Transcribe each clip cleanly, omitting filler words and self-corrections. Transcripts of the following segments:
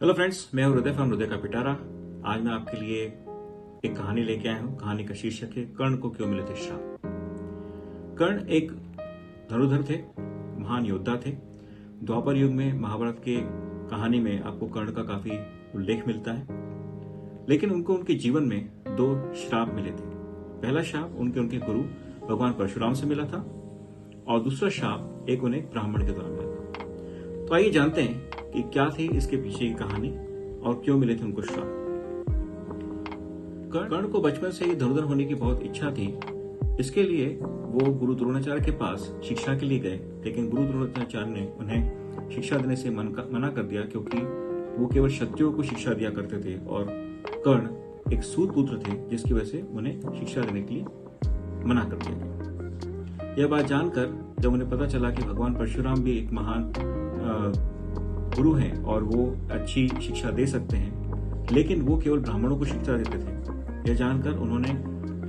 Hello friends, मैं हूं हृदय फ्रॉम हृदय का पिटारा। आज मैं आपके लिए एक कहानी लेके आया हूं। कहानी का शीर्षक है कर्ण को क्यों मिले थे श्राप। कर्ण एक धनुर्धर थे, महान योद्धा थे। द्वापर युग में महाभारत के कहानी में आपको कर्ण का काफी उल्लेख मिलता है। लेकिन उनको उनके जीवन में दो श्राप मिले थे। पहला श्राप उनके गुरु भगवान परशुराम से मिला था और दूसरा श्राप एक उन्हें ब्राह्मण के द्वारा मिला था। तो आइए जानते हैं कि क्या थी इसके पीछे की कहानी और क्यों मिले थे उनको श्राप। कर्ण को बचपन से ही धनुर्धर होने की बहुत इच्छा थी। इसके लिए वो गुरु द्रोणाचार्य के पास शिक्षा के लिए गए, लेकिन गुरु द्रोणाचार्य ने उन्हें शिक्षा देने से मना कर दिया, क्योंकि वो केवल क्षत्रियों को शिक्षा दिया करते थे और कर्ण एक सूत पुत्र थे, जिसकी वजह से उन्हें शिक्षा देने के लिए मना कर दिया गया। यह बात जानकर जब उन्हें पता चला कि भगवान परशुराम भी एक महान गुरु हैं और वो अच्छी शिक्षा दे सकते हैं, लेकिन वो केवल ब्राह्मणों को शिक्षा देते थे, यह जानकर उन्होंने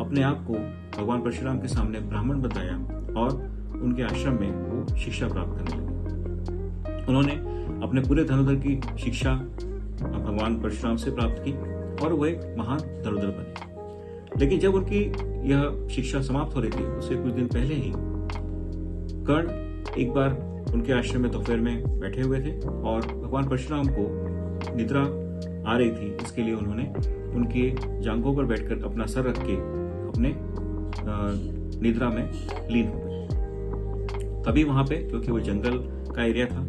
अपने आप को भगवान परशुराम के सामने ब्राह्मण बताया और उनके आश्रम में वो शिक्षा प्राप्त करने लगे। उन्होंने अपने पूरे धनुर्धर की शिक्षा भगवान परशुराम से प्राप्त की और वह एक महान धनुर्धर बने। लेकिन जब उनकी यह शिक्षा समाप्त हो रही थी, उससे कुछ दिन पहले ही कर्ण एक बार उनके आश्रम में दोपहर में बैठे हुए थे और भगवान परशुराम को निद्रा आ रही थी। इसके लिए उन्होंने उनके जांघों पर बैठकर अपना सर रख के अपने निद्रा में लीन हो गए। तभी वहां पे, क्योंकि वो जंगल का एरिया था,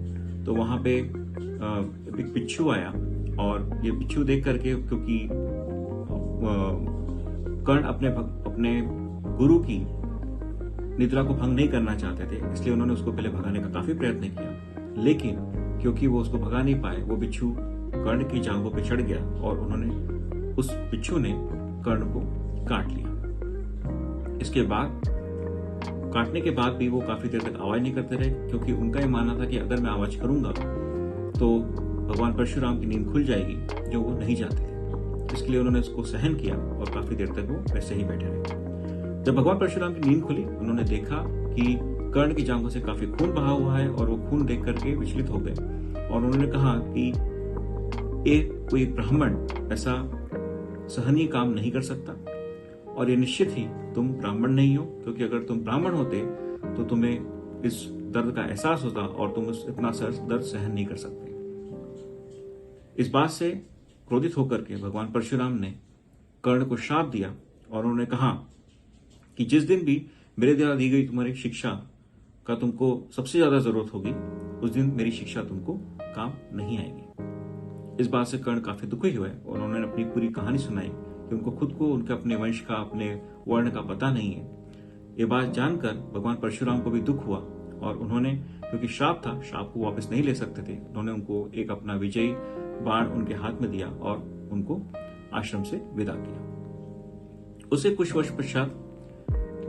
तो वहां पे एक बिच्छू आया और ये बिच्छू देख करके, क्योंकि कर्ण अपने गुरु की निद्रा को भंग नहीं करना चाहते थे, इसलिए उन्होंने उसको पहले भगाने का काफी प्रयत्न किया। लेकिन क्योंकि वो उसको भगा नहीं पाए, वो बिच्छू कर्ण की जांघों पे चढ़ गया और उस बिच्छू ने कर्ण को काट लिया। इसके बाद काटने के बाद भी वो काफी देर तक आवाज नहीं करते रहे, क्योंकि उनका यह मानना था कि अगर मैं आवाज करूंगा तो भगवान परशुराम की नींद खुल जाएगी, जो वो नहीं चाहते थे। इसके लिए उन्होंने उसको सहन किया और काफी देर तक वो वैसे ही बैठे रहे। जब भगवान परशुराम की नींद खुली, उन्होंने देखा कि कर्ण की जांघों से काफी खून बहा हुआ है और वो खून देख करके विचलित हो गए और उन्होंने कहा कि कोई ब्राह्मण ऐसा सहनीय काम नहीं कर सकता और ये निश्चित ही तुम ब्राह्मण नहीं हो, क्योंकि अगर तुम ब्राह्मण होते तो तुम्हें इस दर्द का एहसास होता और तुम इतना दर्द सहन नहीं कर सकते। इस बात से क्रोधित होकर के भगवान परशुराम ने कर्ण को श्राप दिया और उन्होंने कहा कि जिस दिन भी मेरे द्वारा दी गई तुम्हारी शिक्षा का तुमको सबसे ज्यादा जरूरत होगी, उस दिन मेरी शिक्षा तुमको काम नहीं आएगी। इस बात से कर्ण काफी दुखी हुए और उन्होंने अपनी पूरी कहानी सुनाई कि उनको खुद को उनके अपने वंश का, अपने वर्ण का पता नहीं है। ये बात जानकर भगवान परशुराम को भी दुख हुआ और उन्होंने, क्योंकि श्राप था, श्राप को वापस नहीं ले सकते थे, उन्होंने उनको एक अपना विजयी बाण उनके हाथ में दिया और उनको आश्रम से विदा किया। उससे कुछ वर्ष पश्चात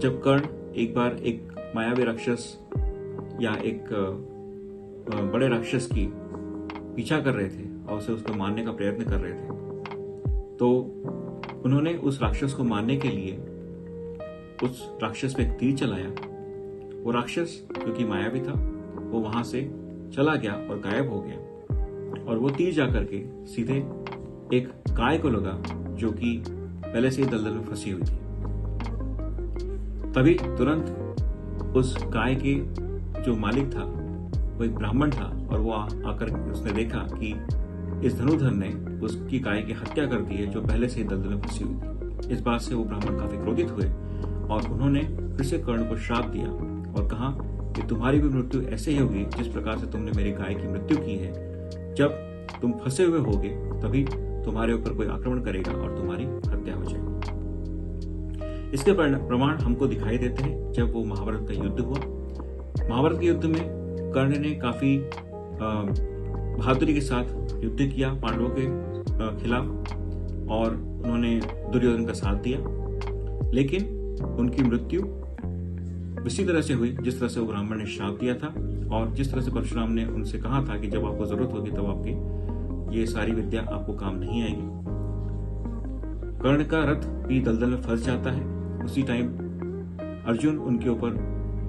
जब कर्ण एक बार एक मायावी राक्षस या एक बड़े राक्षस की पीछा कर रहे थे और उसे उसको मारने का प्रयत्न कर रहे थे, तो उन्होंने उस राक्षस को मारने के लिए उस राक्षस पे एक तीर चलाया। वो राक्षस, क्योंकि मायावी था, वो वहां से चला गया और गायब हो गया और वो तीर जाकर के सीधे एक गाय को लगा, जो कि पहले से ही दलदल में फंसी हुई थी। तभी तुरंत उस गाय के जो मालिक था वो एक ब्राह्मण था और वो आकर उसने देखा कि इस धनुर्धर ने उसकी गाय की हत्या कर दी है, जो पहले से ही दलदल में फंसी हुई थी। इस बात से वो ब्राह्मण काफी क्रोधित हुए और उन्होंने फिर से कर्ण को श्राप दिया और कहा कि तुम्हारी भी मृत्यु ऐसे ही होगी जिस प्रकार से तुमने मेरी गाय की मृत्यु की है। जब तुम फंसे हुए होगे तभी तुम्हारे ऊपर कोई आक्रमण करेगा और तुम्हारी हत्या हो जाएगी। इसके प्रमाण हमको दिखाई देते हैं जब वो महाभारत का युद्ध हुआ। महाभारत के युद्ध में कर्ण ने काफी बहादुरी के साथ युद्ध किया पांडवों के खिलाफ और उन्होंने दुर्योधन का साथ दिया, लेकिन उनकी मृत्यु इसी तरह से हुई जिस तरह से वो ब्राह्मण ने श्राप दिया था और जिस तरह से परशुराम ने उनसे कहा था कि जब आपको जरूरत होगी तब आपकी ये सारी विद्या आपको काम नहीं आएगी। कर्ण का रथ भी दलदल में फंस जाता है। उसी टाइम अर्जुन उनके ऊपर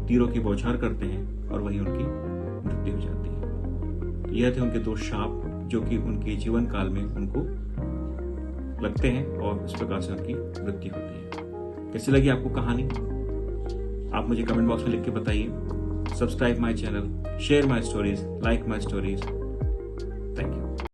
तीरों की बौछार करते हैं और वही उनकी मृत्यु हो जाती है। यह थे उनके दो श्राप जो कि उनके जीवन काल में उनको लगते हैं और इस प्रकार से उनकी मृत्यु होती है। कैसी लगी आपको कहानी? आप मुझे कमेंट बॉक्स में लिख के बताइए। Subscribe my channel, share my stories, like my stories. Thank you.